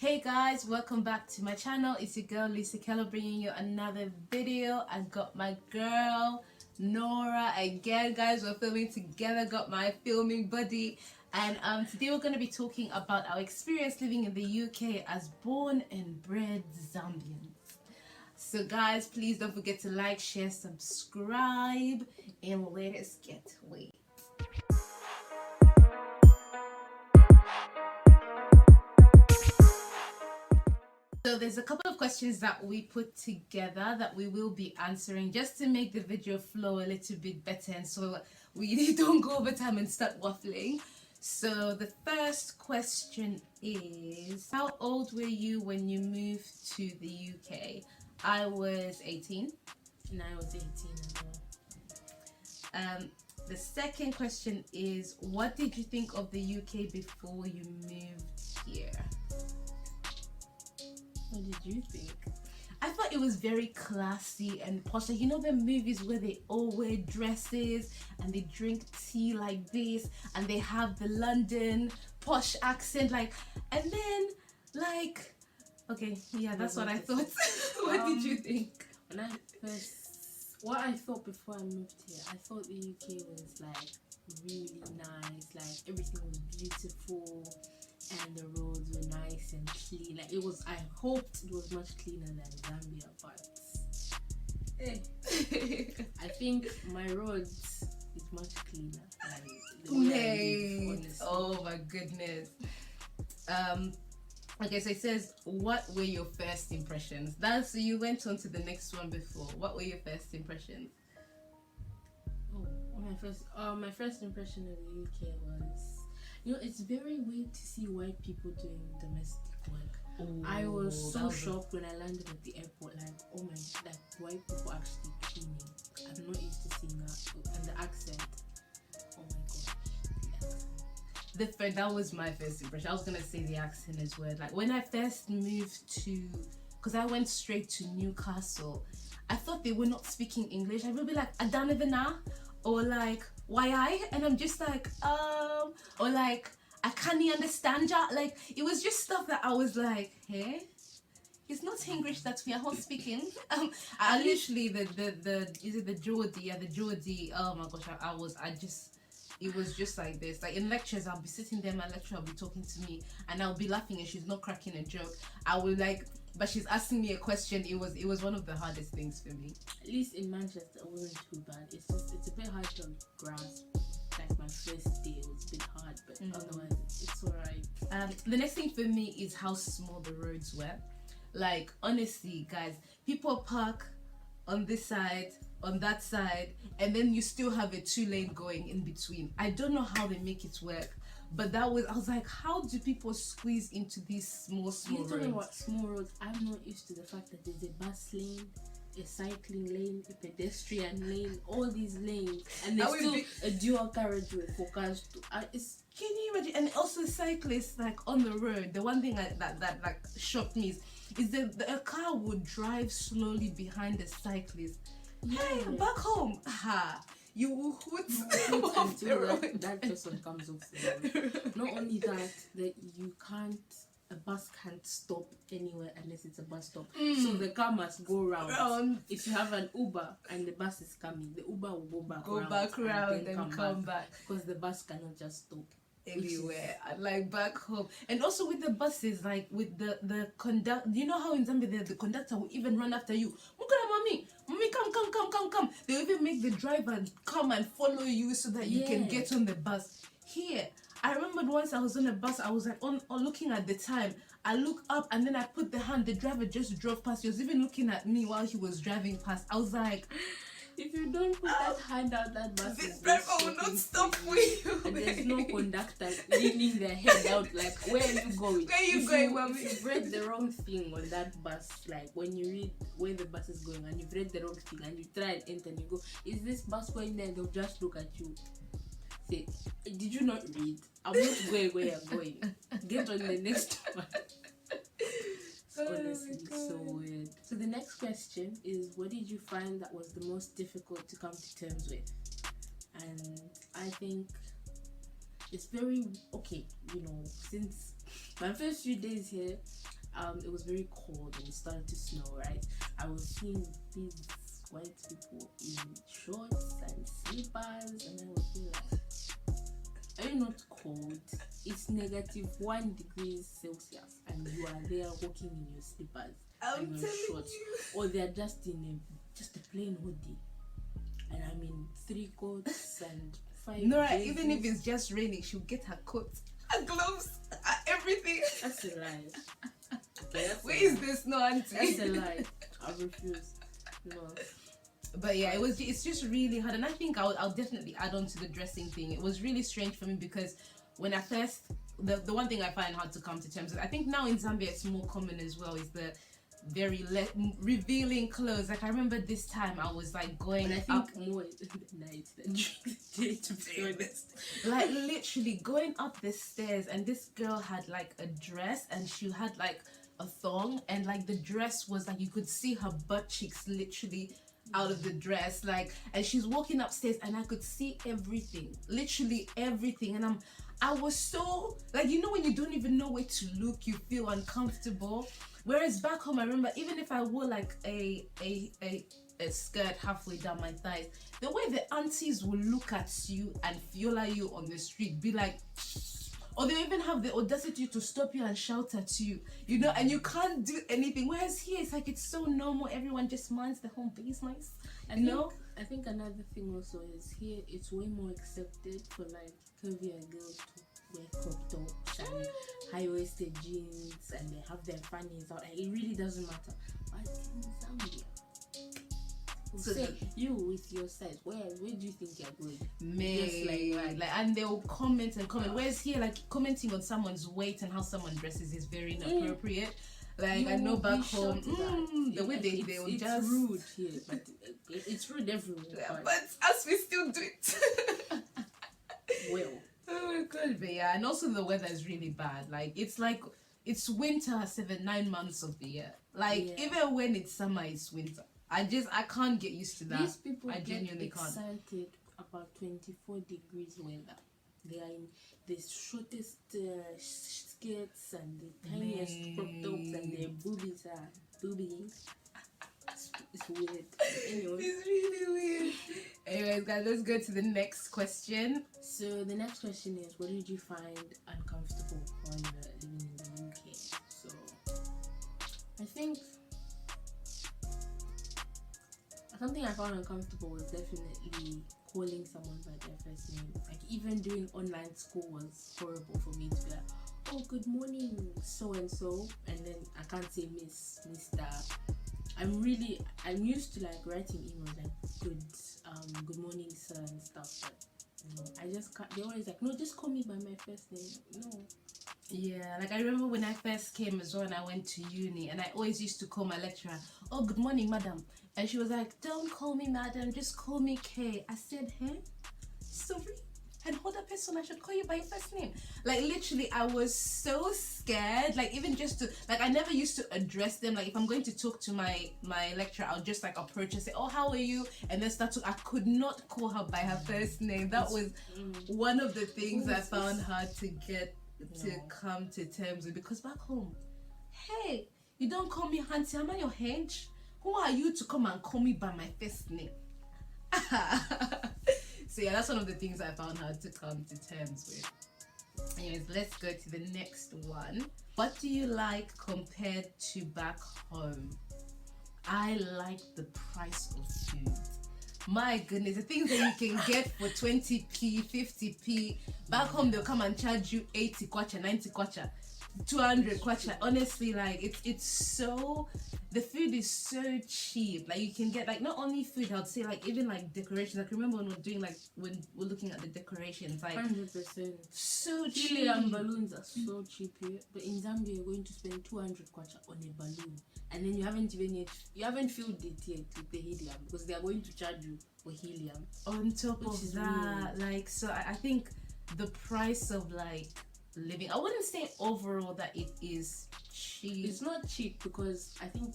Hey guys, welcome back to my channel. It's your girl Lisa Keller bringing you another video. I got my girl Nora again, guys. We're filming together. Got my filming buddy, and today we're going to be talking about our experience living in the UK as born and bred Zambians. So guys, please don't forget to like, share, subscribe, and let us get away. So there's a couple of questions that we put together that we will be answering just to make the video flow a little bit better, and so we don't go over time and start waffling. So the first question is, how old were you when you moved to the UK? I was 18. And I was 18 as well. The second question is, what did you think of the UK before you moved here? What did you think? I thought it was very classy and posh. Like, you know the movies where they all wear dresses and they drink tea like this and they have the London posh accent, like, and then like, okay, yeah, that's what I thought. What did you think? What I thought before I moved here, I thought the UK was like really nice, like everything was beautiful and the roads were nice and clean. Like it was, I hoped it was much cleaner than Zambia, but I think my roads is much cleaner than the way I live, honestly. Oh my goodness. Okay, so it says, what were your first impressions? That's, you went on to the next one before. What were your first impressions? My first impression of the UK was, it's very weird to see white people doing domestic work. Ooh, I was so shocked when I landed at the airport, like, oh my, like white people actually cleaning. I'm not used to seeing that. And the accent, oh my gosh. That was my first impression. I was gonna say the accent is weird. Like when I first moved because I went straight to Newcastle, I thought they were not speaking English. I would be like, Adanavina, or like, why I? And I'm just like, or like, I can't understand ya. Like, it was just stuff that I was like, hey, it's not English that we are all speaking. I literally, is it the Geordie? Yeah, the Geordie. Oh my gosh, it was just like this. Like in lectures, I'll be sitting there, my lecturer will be talking to me, and I'll be laughing, and she's not cracking a joke. I will like, but she's asking me a question. It was one of the hardest things for me. At least in Manchester, it wasn't too bad. It's a bit hard to grasp. Like my first day was a bit hard, but otherwise it's alright. The next thing for me is how small the roads were. Like honestly, guys, people park on this side, on that side, and then you still have a 2-lane going in between. I don't know how they make it work, but I was like, how do people squeeze into these small You're talking roads? about small roads. I'm not used to the fact that there's a bus lane, a cycling lane, a pedestrian lane, all these lanes, and there's still a dual carriageway for cars to. Can you imagine? And also cyclists like on the road. The one thing that like shocked me is that a car would drive slowly behind the cyclist. Hey, back home, you will hoot off the road. That person comes off the road. Not only that a bus can't stop anywhere unless it's a bus stop. So the car must go round. If you have an Uber and the bus is coming, the Uber will go back round and come back. Because the bus cannot just stop Anywhere, like back home. And also with the buses, like with the conductor, you know how in Zambia the conductor will even run after you. Mommy, come. They'll even make the driver come and follow you so that you can get on the bus. Here, I remembered once I was on a bus, I was like on looking at the time. I look up and then I put the hand, the driver just drove past. He was even looking at me while he was driving past. I was like, if you don't put that hand out, that bus this driver will not stop for you. And there's no conductor leaning their head out like, where are you going? Where are you going, mommy? If you read the wrong thing on that bus, like when you read where the bus is going and you've read the wrong thing and you try and enter and you go, is this bus going there? They'll just look at you. Say, did you not read? I'm not going where you're going. Get on the next one. Honestly, so weird. So the next question is, what did you find that was the most difficult to come to terms with? And I think it's very okay, since my first few days here, it was very cold and it started to snow, right? I was seeing these white people in shorts and slippers, and I was like, are you not cold? It's -1 degrees Celsius, and you are there walking in your slippers and your shorts, or they're just in a plain hoodie, and I'm in 3 coats and 5. No, right, even if it's just raining, she'll get her coat, her gloves, everything. That's a lie. Where is this? No, auntie. That's a lie. I refuse. No. But yeah, it's just really hard, and I think I'll definitely add on to the dressing thing. It was really strange for me because when I first, the one thing I find hard to come to terms with, I think now in Zambia it's more common as well, is the very revealing clothes. Like I remember this time I was like going up more night than day, to be honest. Like literally going up the stairs, and this girl had like a dress, and she had like a thong, and like the dress was like you could see her butt cheeks literally out of the dress, like, and she's walking upstairs and I could see everything, literally everything, and I was so like, you know, when you don't even know where to look, you feel uncomfortable. Whereas back home, I remember even if I wore like a skirt halfway down my thighs, the way the aunties will look at you and fiola you on the street, be like, or they even have the audacity to stop you and shout at you, you know, and you can't do anything. Whereas here, it's like, it's so normal. Everyone just minds their home business, you know? I think another thing also is here, it's way more accepted for like curvier girls to wear crop tops and high-waisted jeans, and they have their fannies out. Like, it really doesn't matter. But in Zambia, so say you with your size, where do you think you're going? Just like, and they'll comment. Whereas here, like, commenting on someone's weight and how someone dresses is very inappropriate. Like, I know back home, the way they'll just... It's rude here, but it's rude everywhere. Yeah, but as we still do it. Well. Oh my god, but yeah, and also the weather is really bad. Like, it's winter 7-9 months of the year. Like, even when it's summer, it's winter. I can't get used to that. These people genuinely get excited about 24 degrees weather. They are in the shortest skirts and the tiniest crop tops, and their boobies are boobying. It's weird. Anyway. It's really weird. Anyways, guys, let's go to the next question. So the next question is, what did you find uncomfortable while you were living in the UK? So I think something I found uncomfortable was definitely calling someone by their first name. Like, even doing online school was horrible for me to be like, oh, good morning, so and so, and then I can't say Miss, Mr. I'm used to like writing emails like good morning sir and stuff, but I just can't. They're always like, no, just call me by my first name. No. Yeah, like I remember when I first came as well, and I went to uni, and I always used to call my lecturer, oh, good morning, madam. And she was like, don't call me madam, just call me Kay. I said, hey, sorry, and other person, I should call you by your first name. Like, literally, I was so scared. Like, even just to, like, I never used to address them. Like, if I'm going to talk to my lecturer, I'll just like approach and say, oh, how are you? And then start to, I could not call her by her first name. That was one of the things I found hard to get to come to terms with, because back home, hey, you don't call me auntie, am I your hench? Who are you to come and call me by my first name? So yeah, that's one of the things I found hard to come to terms with. Anyways, let's go to the next one. What do you like compared to back home? I like the price of food. My goodness, the things that you can get for 20p, 50p. Back home, they'll come and charge you 80 kwacha, 90 kwacha, 200 kwacha. Honestly, like, it's so, the food is so cheap. Like, you can get, like, not only food, I'd say, like, even like decorations. Like, remember when we're doing, like, when we're looking at the decorations, like 100%. So cheap. Helium balloons are so cheap here, but in Zambia you're going to spend 200 kwacha on a balloon, and then you haven't filled it yet with the helium, because they are going to charge you for helium on top of that. Weird. Like, so I think the price of like living, I wouldn't say overall that it is cheap. It's not cheap, because I think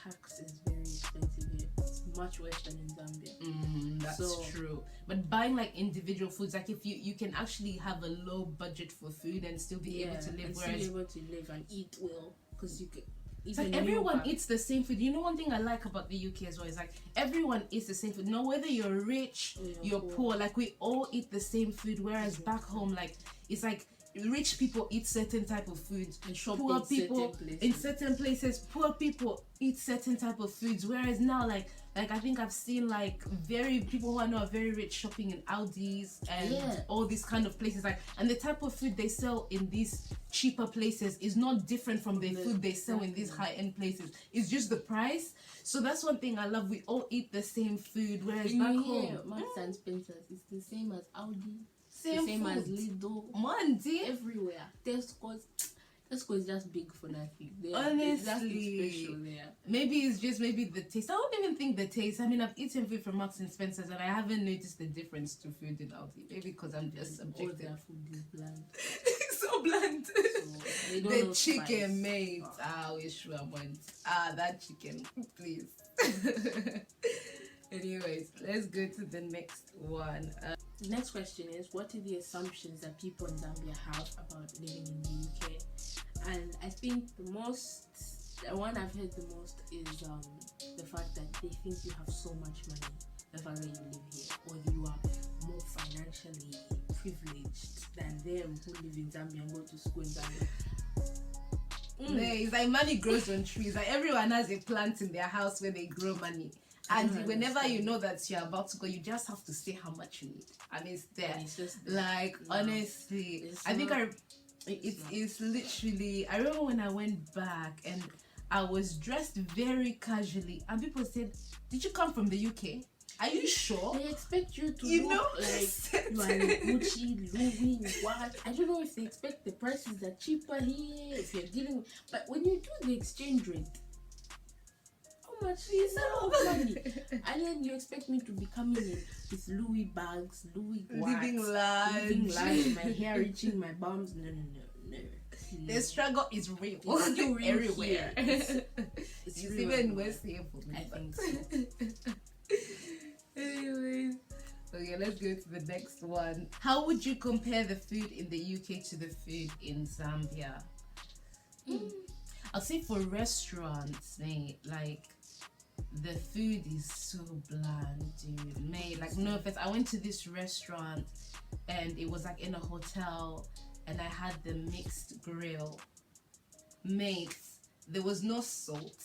tax is very expensive here. It's much worse than in Zambia. That's true. But buying like individual foods, like if you can actually have a low budget for food and still be able to live, and whereas still able to live and eat well, because you can. It's like everyone eats the same food. You know, one thing I like about the UK as well is like everyone eats the same food. No, whether you're rich, you're poor, like we all eat the same food. Whereas back home, like it's like rich people eat certain type of foods, and shop poor people in certain places. Poor people eat certain type of foods. Whereas now, like I think I've seen like very people who I know are very rich shopping in Aldi's and all these kind of places. Like, and the type of food they sell in these cheaper places is not different from the food they sell in these high-end places. It's just the price. So that's one thing I love. We all eat the same food. Whereas back home, Marks and Spencer's is the same as Aldi. Same as Lidl. Monday Everywhere. Tesco is just big for nothing. Honestly, special there. Maybe it's just the taste. I don't even think the taste. I mean, I've eaten food from Marks and Spencer's and I haven't noticed the difference to food in Aldi. Maybe because I'm just subjective. All their food is bland. So bland. So the chicken, mate. I wish I want. That chicken, please. Anyways, let's go to the next one. The next question is, what are the assumptions that people in Zambia have about living in the UK? And I think the one I've heard the most is the fact that they think you have so much money the fact that you live here, or you are more financially privileged than them who live in Zambia and go to school in Zambia. It's like money grows on trees. Like everyone has a plant in their house where they grow money. And whenever you know that you're about to go, you just have to say how much you need. And it's there. And it's just like, honestly, I think it's literally, I remember when I went back and I was dressed very casually and people said, did you come from the UK? Are you sure? They expect you to look like you are in Gucci, Louis, what? I don't know if they expect the prices are cheaper here, if you're dealing, but when you do the exchange rate, much is a lot of money, and then you expect me to be coming in with Louis bags, Louis living large, my hair reaching my bums. No. The struggle is real. It's still real everywhere. It's even worse here for me. I think so. Anyways, okay, let's go to the next one. How would you compare the food in the UK to the food in Zambia? I'll say for restaurants, mate, like the food is so bland, dude. Mate, like no offense, I went to this restaurant and it was like in a hotel and I had the mixed grill. Mate, there was no salt.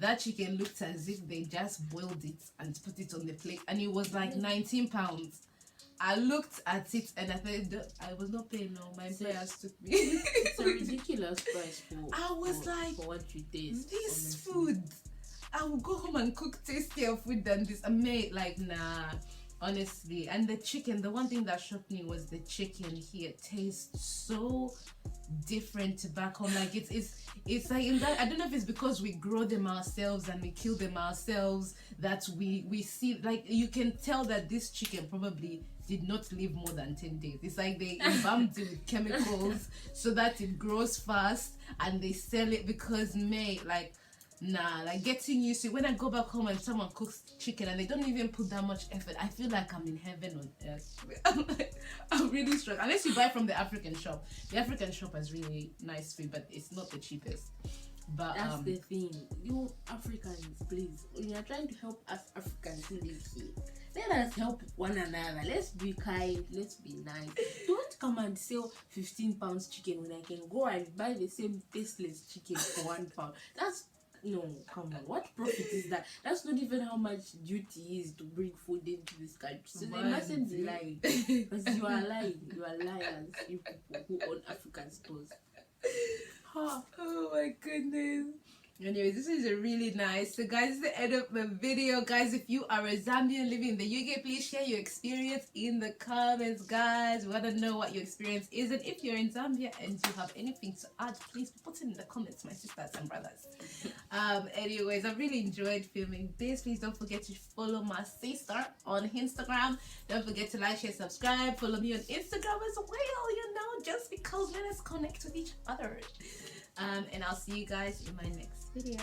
That chicken looked as if they just boiled it and put it on the plate and it was like £19. I looked at it and I thought I was not paying. No, my employers took me. It's a ridiculous price for what you taste. This food, I will go home and cook tastier food than this. I made like nah, honestly. And the chicken, the one thing that shocked me was the chicken here tastes so different to back home. Like it's like in that, I don't know if it's because we grow them ourselves and we kill them ourselves that we see, like you can tell that this chicken probably did not live more than 10 days. It's like they embalmed it with chemicals so that it grows fast and they sell it because mate, like nah, like getting used to it. When I go back home and someone cooks chicken and they don't even put that much effort, I feel like I'm in heaven on earth. I'm really struck. Unless you buy from the African shop. The African shop has really nice food, but it's not the cheapest. But that's the thing. You Africans, please, when you're trying to help us Africans who live here, let us help one another. Let's be kind. Let's be nice. Don't come and sell £15 chicken when I can go and buy the same tasteless chicken for £1. That's no, come on. What profit is that? That's not even how much duty is to bring food into this country. So they mustn't be lying. Because you are lying. You are liars, you people who own African stores. Oh my goodness. Anyways, this is a really nice. So guys, this is the end of the video. Guys, if you are a Zambian living in the UK, please share your experience in the comments, guys. We want to know what your experience is. And if you're in Zambia and you have anything to add, please put it in the comments, my sisters and brothers. Anyways, I really enjoyed filming this. Please don't forget to follow my sister on Instagram. Don't forget to like, share, subscribe. Follow me on Instagram as well, you know, just because let us connect with each other. And I'll see you guys in my next video.